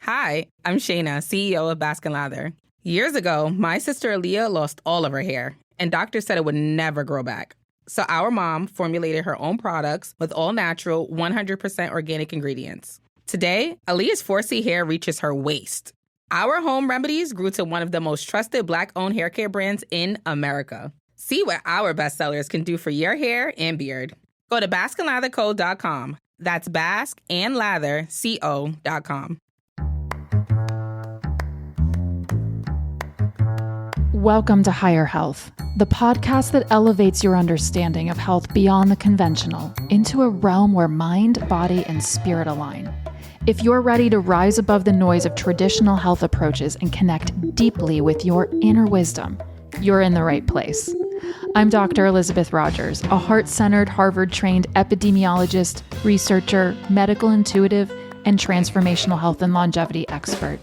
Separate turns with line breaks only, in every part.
Hi, I'm Shayna, CEO of Baskin Lather. Years ago, my sister Aaliyah lost all of her hair, and doctors said it would never grow back. So our mom formulated her own products with all natural, 100% organic ingredients. Today, Aaliyah's 4C hair reaches her waist. Our home remedies grew to one of the most trusted Black-owned hair care brands in America. See what our bestsellers can do for your hair and beard. Go to BaskinLatherCo.com. That's BaskandLatherCo.com.
Welcome to Higher Health, the podcast that elevates your understanding of health beyond the conventional into a realm where mind, body, and spirit align. If you're ready to rise above the noise of traditional health approaches and connect deeply with your inner wisdom, you're in the right place. I'm Dr. Elizabeth Rodgers, a heart-centered, Harvard-trained epidemiologist, researcher, medical intuitive, and transformational health and longevity expert.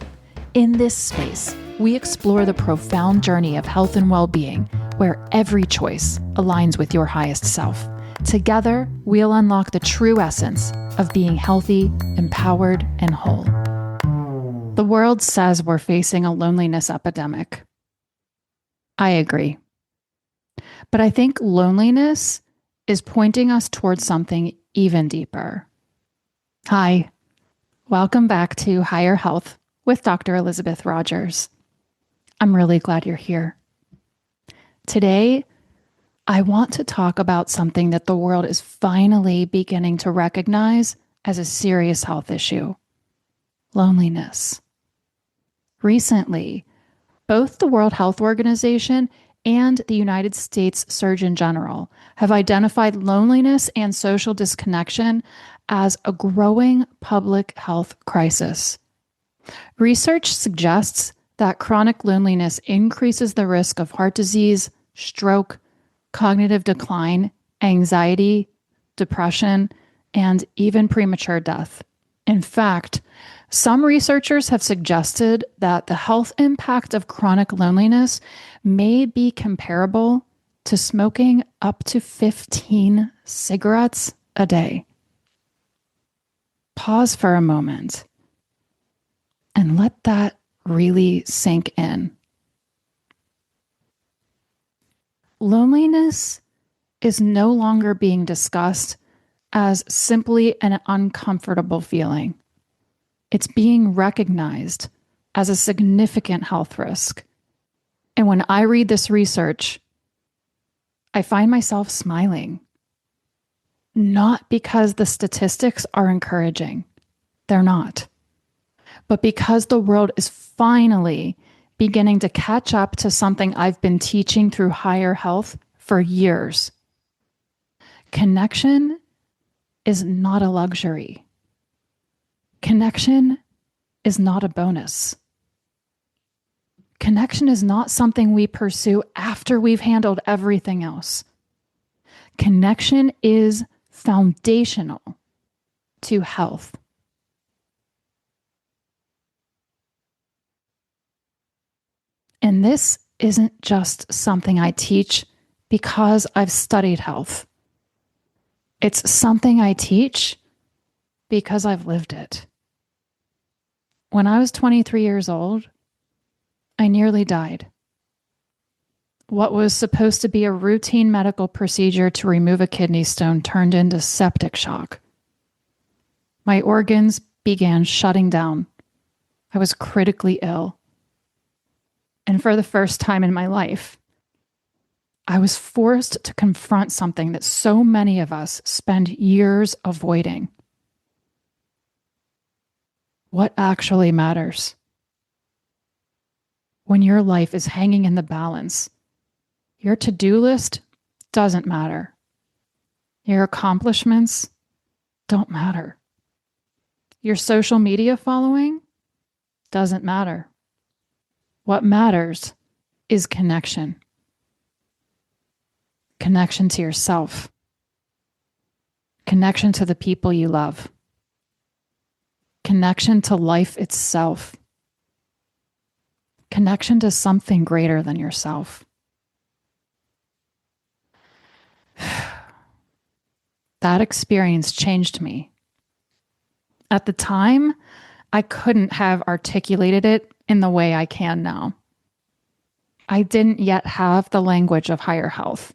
In this space, we explore the profound journey of health and well-being, where every choice aligns with your highest self. Together, we'll unlock the true essence of being healthy, empowered, and whole. The world says we're facing a loneliness epidemic. I agree. But I think loneliness is pointing us towards something even deeper. Hi, welcome back to Higher Health with Dr. Elizabeth Rodgers. I'm really glad you're here. Today, I want to talk about something that the world is finally beginning to recognize as a serious health issue: loneliness. Recently, both the World Health Organization and the United States Surgeon General have identified loneliness and social disconnection as a growing public health crisis. Research suggests that chronic loneliness increases the risk of heart disease, stroke, cognitive decline, anxiety, depression, and even premature death. In fact, some researchers have suggested that the health impact of chronic loneliness may be comparable to smoking up to 15 cigarettes a day. Pause for a moment and let that really sink in. Loneliness is no longer being discussed as simply an uncomfortable feeling. It's being recognized as a significant health risk. And when I read this research, I find myself smiling. Not because the statistics are encouraging. They're not. But because the world is finally beginning to catch up to something I've been teaching through Higher Health for years. Connection is not a luxury. Connection is not a bonus. Connection is not something we pursue after we've handled everything else. Connection is foundational to health. And this isn't just something I teach because I've studied health. It's something I teach because I've lived it. When I was 23 years old, I nearly died. What was supposed to be a routine medical procedure to remove a kidney stone turned into septic shock. My organs began shutting down. I was critically ill. And for the first time in my life, I was forced to confront something that so many of us spend years avoiding. What actually matters? When your life is hanging in the balance, your to-do list doesn't matter. Your accomplishments don't matter. Your social media following doesn't matter. What matters is connection. Connection to yourself. Connection to the people you love. Connection to life itself. Connection to something greater than yourself. That experience changed me. At the time, I couldn't have articulated it in the way I can now. I didn't yet have the language of higher health.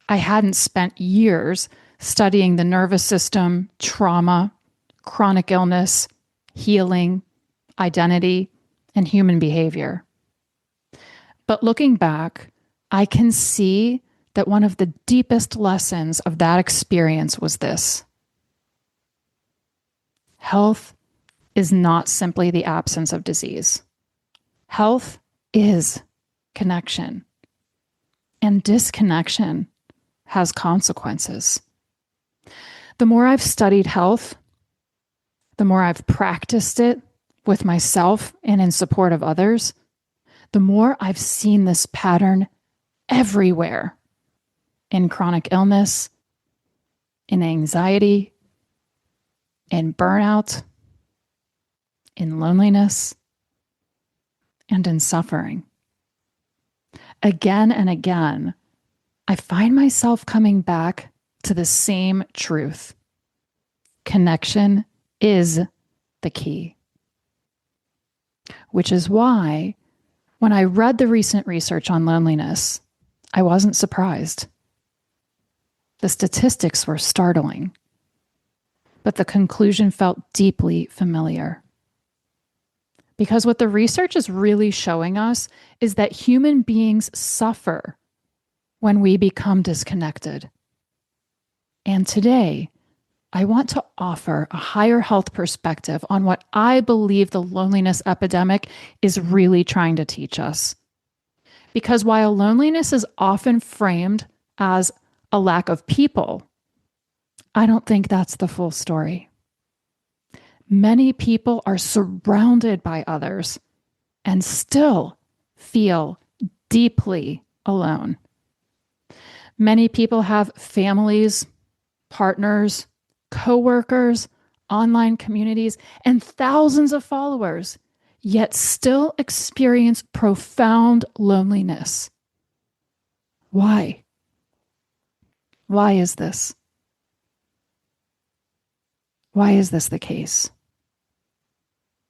I hadn't spent years studying the nervous system, trauma, chronic illness, healing, identity, and human behavior. But looking back, I can see that one of the deepest lessons of that experience was this: health is not simply the absence of disease. Health is connection. And disconnection has consequences. The more I've studied health, the more I've practiced it with myself and in support of others, the more I've seen this pattern everywhere: in chronic illness, in anxiety, in burnout, in loneliness, and in suffering. Again and again, I find myself coming back to the same truth. Connection is the key. Which is why, when I read the recent research on loneliness, I wasn't surprised. The statistics were startling, but the conclusion felt deeply familiar. Because what the research is really showing us is that human beings suffer when we become disconnected. And today, I want to offer a higher health perspective on what I believe the loneliness epidemic is really trying to teach us. Because while loneliness is often framed as a lack of people, I don't think that's the full story. Many people are surrounded by others and still feel deeply alone. Many people have families, partners, coworkers, online communities, and thousands of followers, yet still experience profound loneliness. Why? Why is this? Why is this the case?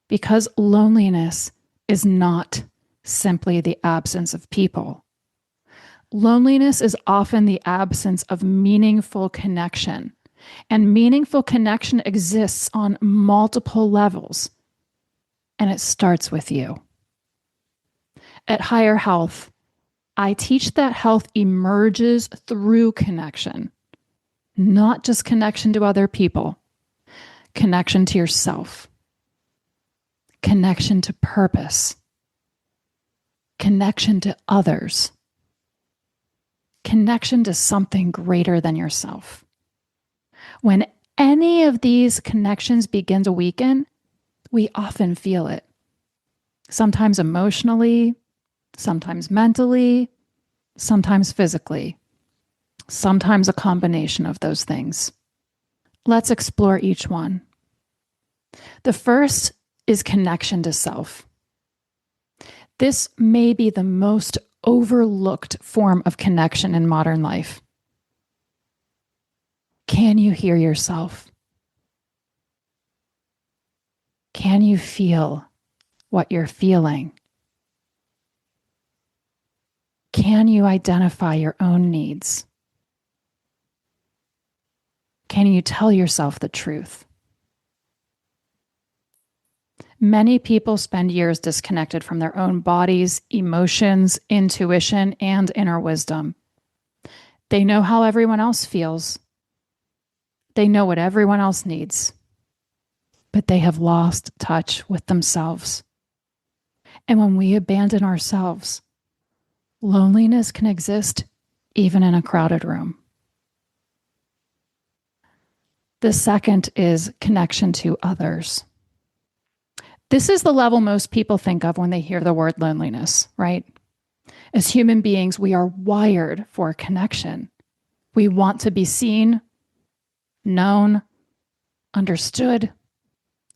Because loneliness is not simply the absence of people. Loneliness is often the absence of meaningful connection. And meaningful connection exists on multiple levels. And it starts with you. At Higher Health, I teach that health emerges through connection, not just connection to other people, connection to yourself, connection to purpose, connection to others, connection to something greater than yourself. When any of these connections begin to weaken, we often feel it. Sometimes emotionally, sometimes mentally, sometimes physically, sometimes a combination of those things. Let's explore each one. The first is connection to self. This may be the most overlooked form of connection in modern life. Can you hear yourself? Can you feel what you're feeling? Can you identify your own needs? Can you tell yourself the truth? Many people spend years disconnected from their own bodies, emotions, intuition, and inner wisdom. They know how everyone else feels. They know what everyone else needs. But they have lost touch with themselves. And when we abandon ourselves, loneliness can exist even in a crowded room. The second is connection to others. This is the level most people think of when they hear the word loneliness, right? As human beings, we are wired for connection. We want to be seen, known, understood,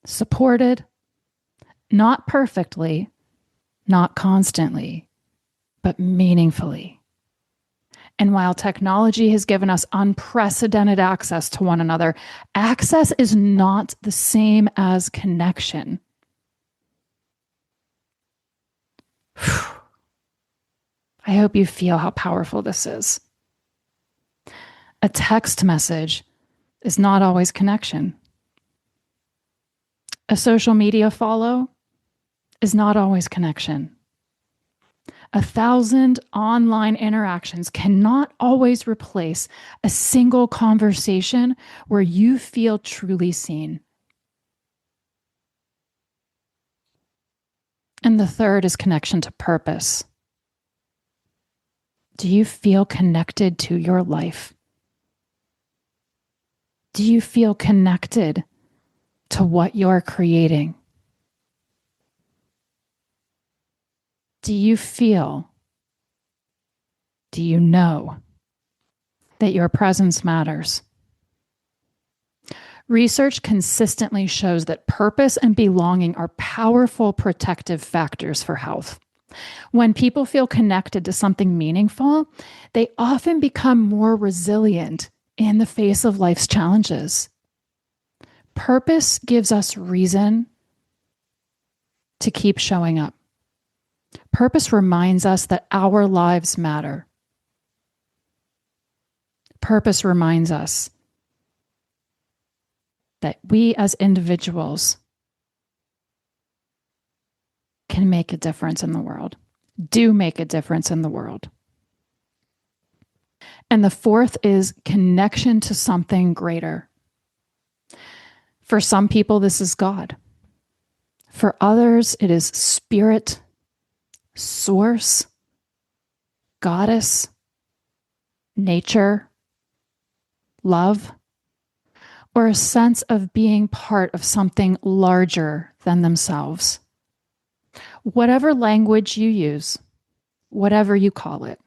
supported, not perfectly, not constantly, but meaningfully. And while technology has given us unprecedented access to one another, access is not the same as connection. I hope you feel how powerful this is. A text message is not always connection. A social media follow is not always connection. 1,000 online interactions cannot always replace a single conversation where you feel truly seen. And the third is connection to purpose. Do you feel connected to your life? Do you feel connected to what you're creating? Do you know that your presence matters? Research consistently shows that purpose and belonging are powerful protective factors for health. When people feel connected to something meaningful, they often become more resilient in the face of life's challenges. Purpose gives us reason to keep showing up. Purpose reminds us that our lives matter. Purpose reminds us that we as individuals can make a difference in the world, do make a difference in the world. And the fourth is connection to something greater. For some people, this is God. For others, it is spirit, source, goddess, nature, love, or a sense of being part of something larger than themselves. Whatever language you use, whatever you call it,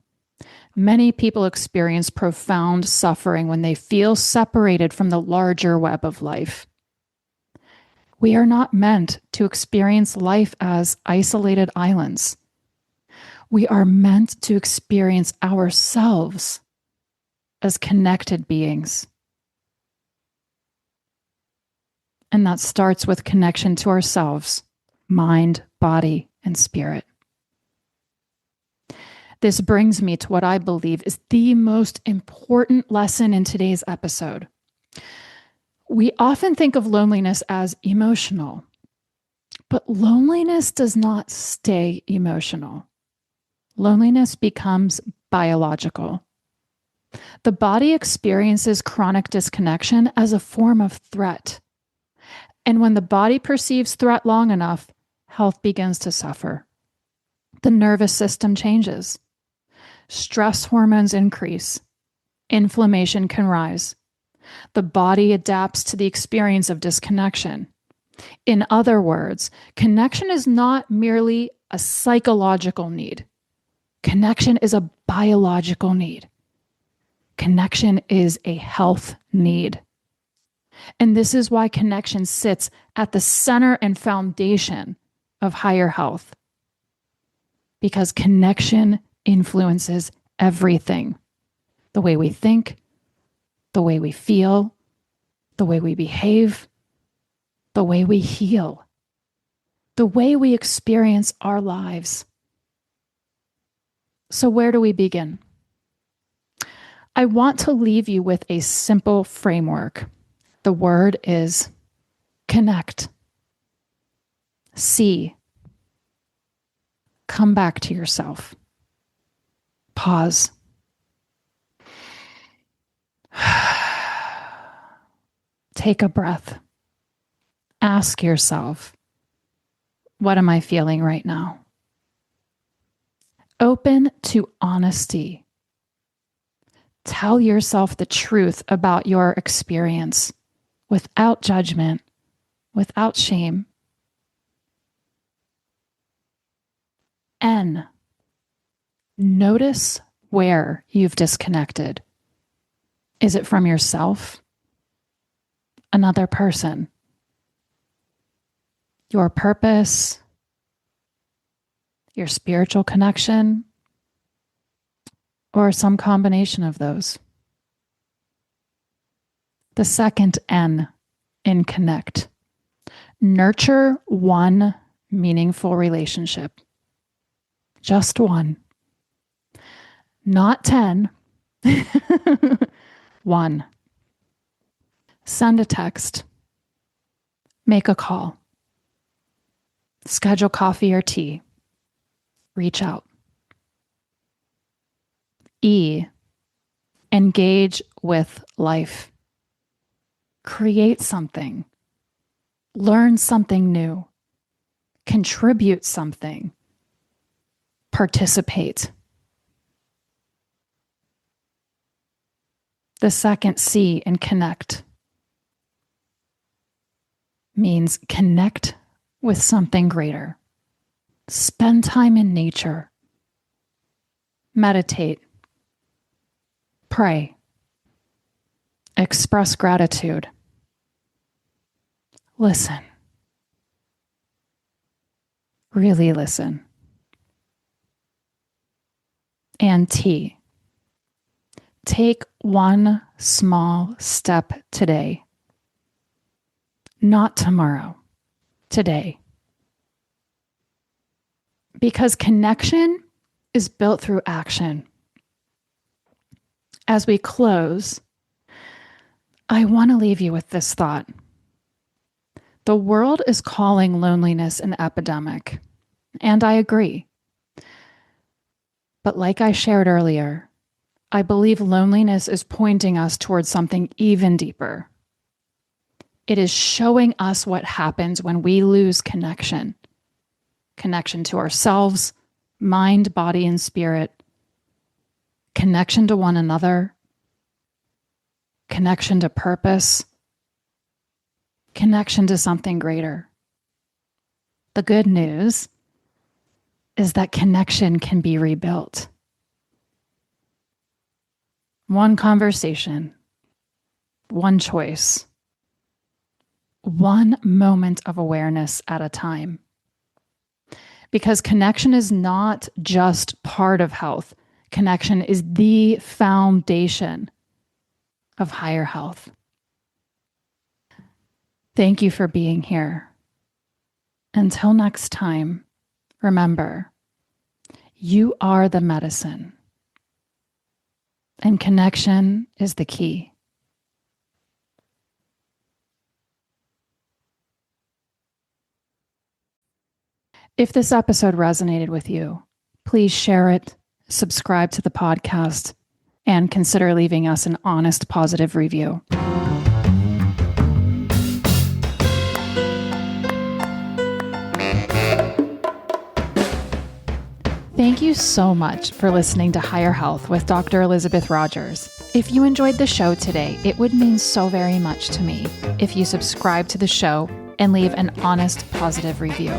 many people experience profound suffering when they feel separated from the larger web of life. We are not meant to experience life as isolated islands. We are meant to experience ourselves as connected beings. And that starts with connection to ourselves, mind, body, and spirit. This brings me to what I believe is the most important lesson in today's episode. We often think of loneliness as emotional, but loneliness does not stay emotional. Loneliness becomes biological. The body experiences chronic disconnection as a form of threat. And when the body perceives threat long enough, health begins to suffer. The nervous system changes. Stress hormones increase. Inflammation can rise. The body adapts to the experience of disconnection. In other words, connection is not merely a psychological need. Connection is a biological need. Connection is a health need. And this is why connection sits at the center and foundation of higher health. Because connection influences everything. The way we think, the way we feel, the way we behave, the way we heal, the way we experience our lives. So where do we begin? I want to leave you with a simple framework. The word is connect. See. Come back to yourself. Pause. Take a breath. Ask yourself, what am I feeling right now? Open to honesty. Tell yourself the truth about your experience without judgment, without shame. N. Notice where you've disconnected. Is it from yourself? Another person? Your purpose? Your spiritual connection? or some combination of those. The second N in connect. Nurture one meaningful relationship. Just one. Not 10. One. Send a text. Make a call. Schedule coffee or tea. Reach out. E. Engage with life. Create something. Learn something new. Contribute something. Participate. The second C in connect means connect with something greater. Spend time in nature. Meditate. Pray. Express gratitude. Listen. Really listen. And T. Take one small step today. Not tomorrow. Today. Because connection is built through action. As we close, I want to leave you with this thought. The world is calling loneliness an epidemic, and I agree. But like I shared earlier, I believe loneliness is pointing us towards something even deeper. It is showing us what happens when we lose connection. Connection to ourselves, mind, body, and spirit. Connection to one another. Connection to purpose. Connection to something greater. The good news is that connection can be rebuilt. One conversation, one choice, one moment of awareness at a time. Because connection is not just part of health. Connection is the foundation of higher health. Thank you for being here. Until next time, remember, you are the medicine, and connection is the key. If this episode resonated with you, please share it, subscribe to the podcast, and consider leaving us an honest, positive review. Thank you so much for listening to Higher Health with Dr. Elizabeth Rodgers. If you enjoyed the show today, it would mean so very much to me if you subscribe to the show and leave an honest, positive review.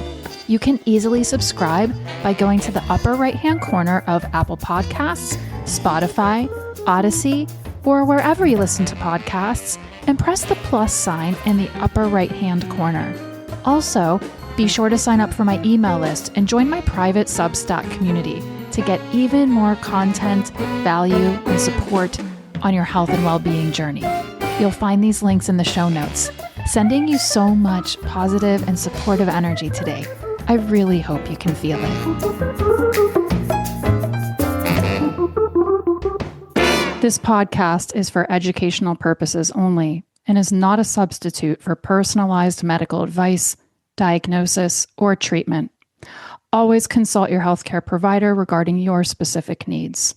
You can easily subscribe by going to the upper right-hand corner of Apple Podcasts, Spotify, Odyssey, or wherever you listen to podcasts, and press the plus sign in the upper right-hand corner. Also, be sure to sign up for my email list and join my private Substack community to get even more content, value, and support on your health and well-being journey. You'll find these links in the show notes. Sending you so much positive and supportive energy today. I really hope you can feel it. This podcast is for educational purposes only and is not a substitute for personalized medical advice, diagnosis, or treatment. Always consult your healthcare provider regarding your specific needs.